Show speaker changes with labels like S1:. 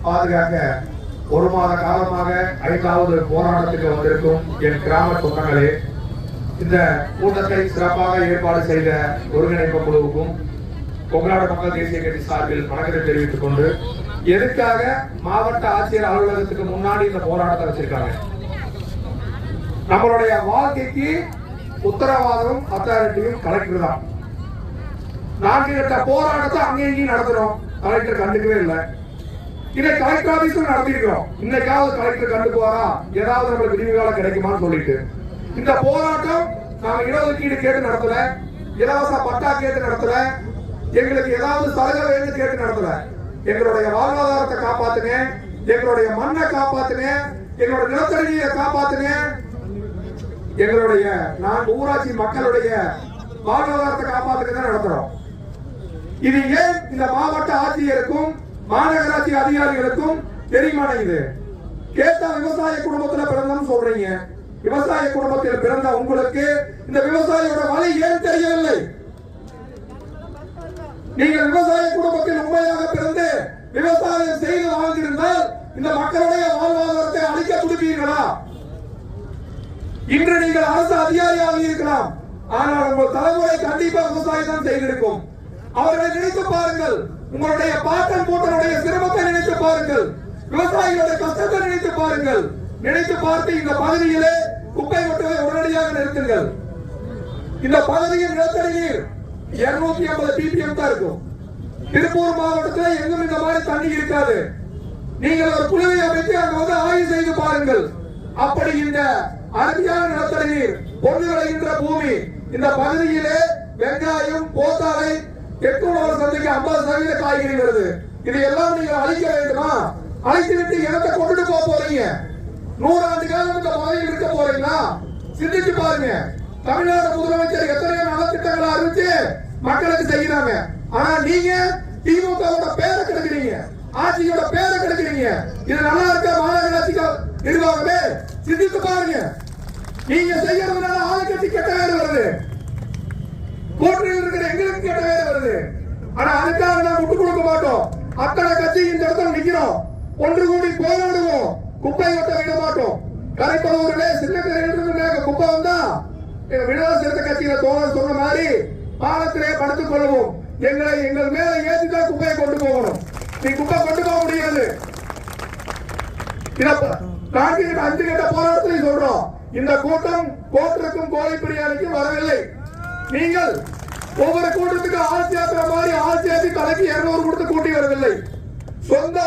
S1: பாதுகாக்க ஒரு மாத காலமாக 5வது போராட்டத்துக்கு வந்திருக்கும் என் கிராம சொந்தங்களே, இந்த கூட்டத்தை சிறப்பாக ஏற்பாடு செய்த ஒருங்கிணைப்பு குழுவுக்கும் கொங்கநாடு மக்கள் தேசிய கட்சி சார்பில் வணக்கத்தை தெரிவித்துக் கொண்டு, எதுக்காக மாவட்ட ஆட்சியர் அலுவலகத்துக்கு முன்னாடி இந்த போராட்டத்தை வச்சிருக்காங்க? நம்மளுடைய வாழ்க்கைக்கு உத்தரவாதம் அத்தாரிட்டியும் கலெக்டர் தான். 4 கட்ட போராட்டத்தை அங்கேயும் நடத்துறோம், கலெக்டர் கண்டுக்கவே இல்லை. இதை கலெக்டர் ஆபீஸும் நடத்திருக்கிறோம். இன்னைக்காவது கலெக்டர் கண்டுக்குவாரா, ஏதாவது நம்மளுக்கு விரிவுகாலம் கிடைக்குமான்னு சொல்லிட்டு இந்த போராட்டம் நாம இடஒதுக்கீடு கேட்டு நடத்தல, இலவச பட்டா கேட்டு நடத்தல, எங்களுக்கு ஏதாவது சலுகை வேணும் கேட்டு நடத்தல. எங்களுடைய வாழ்வாதாரத்தை காப்பாத்துங்க, எங்களுடைய மண்ணை காப்பாத்துங்க, எங்களுடைய நிலத்தடியை காப்பாத்துங்க, எங்களுடைய ஊராட்சி மக்களுடைய வாழ்வாதாரத்தை காப்பாத்துங்க தான் நடத்துறோம். இது ஏன் இந்த மாவட்ட ஆட்சியருக்கும் மாநகராட்சி அதிகாரிகளுக்கும் தெரியுமா? இது கேட்டா விவசாய குடும்பத்துல பிறந்தன்னு சொல்றீங்க. விவசாய குடும்பத்தில் பிறந்த உங்களுக்கு இந்த விவசாயியோட வழி ஏன் தெரியவில்லை? நீங்கள் விவசாய குடும்பத்தில் உண்மையாக பிறந்து விவசாயம் செய்து வாழ்ந்திருந்தால் இந்த மக்களுடைய வாழ்வாதாரத்தை அளிக்க துடிப்பீர்களா? இன்று நீங்கள் அரசு அதிகாரியாக இருக்கலாம், ஆனால் உங்கள் தலைமுறை கண்டிப்பா விவசாயம் தான் செய்திருக்கும். அவர்களை நினைத்து பாருங்கள், உங்களுடைய பாட்டன் கூட்டனுடைய சிரமத்தை நினைத்து பாருங்கள், விவசாயிகளுடைய கஷ்டத்தை நினைத்து பாருங்கள். நினைத்து பார்த்து இந்த பகுதியிலே குப்பை கொட்டுவதை உடனடியாக நிறுத்துங்கள். இந்த பகுதியின் நிலத்தடி நீர் 250 ppm தான் இருக்கும். திருப்பூர் மாவட்டத்தில் எங்கும் இந்த மாதிரி தண்ணி இருக்காது. நீங்கள் ஒரு குழுவை அமைத்து அங்க வந்து ஆய்வு செய்து பாருங்கள். அப்படி இந்த அருமையான நிலத்தடி நீர் பொண்ணு விளைகின்ற பூமி இந்த பகுதியிலே வெங்காயம், போத்தாலை, எட்டுணவு சந்தைக்கு 50% காய்கறி வருது. இது எல்லாம் நீங்க அழிக்க வேண்டுமா? அழித்து விட்டு இடத்தை கொண்டுட்டு போக போறீங்க. 100 ஆண்டு காலம் இந்த பகுதியில் இருக்க போறீங்களா? சிந்திச்சு பாருங்க. தமிழ்நாடு முதலமைச்சர் எத்தனையோ நலத்திட்டங்களை அறிவிச்சு மக்களுக்கு செய்யறாங்க. ஆனா நீங்க திமுகவோட பேரை கெடுக்கிறீங்க, ஆட்சியோட பேரை கெடுக்கிறீங்க. இது நல்லா இருக்க மாநகராட்சி நிர்வாகமே சிந்தித்து பாருங்க. நீங்க செய்யறதுனால ஆளுங்கட்சி கெட்ட பேர் வருது, கூட்டணியில் இருக்கிற எங்களுக்கு கெட்ட பேர் வருது. ஆனா அதுக்காக நாம் விட்டு கொடுக்க மாட்டோம். அத்தனை கட்சி இந்த இடத்துல நிக்கிறோம், ஒன்று கூடி போராடுவோம், குப்பை கொட்ட விட மாட்டோம். கரைப்பலூரிலே சின்ன குப்பை வந்தா விடுதலை சிறுத்தை கட்சியில தோழர் சொன்ன மாதிரி பாலத்திலே படுத்துக் கொள்வோம். எங்கள் மேல ஏற்றிதான் குப்பையை கொண்டு போகணும். நீ குப்பை கொண்டு போக முடியாது. 5 கட்ட போராட்டத்தில் சொல்றோம். இந்த கூட்டம் கோட்டருக்கும் கோழி பிரியாணிக்கும் வரவில்லை. நீங்கள் ஒவ்வொரு கூட்டத்துக்கு ஆள் சேர்க்கிற மாதிரி ஆள் சேர்த்து தலைக்கு 200 கொடுத்து கூட்டி வரவில்லை. சொந்த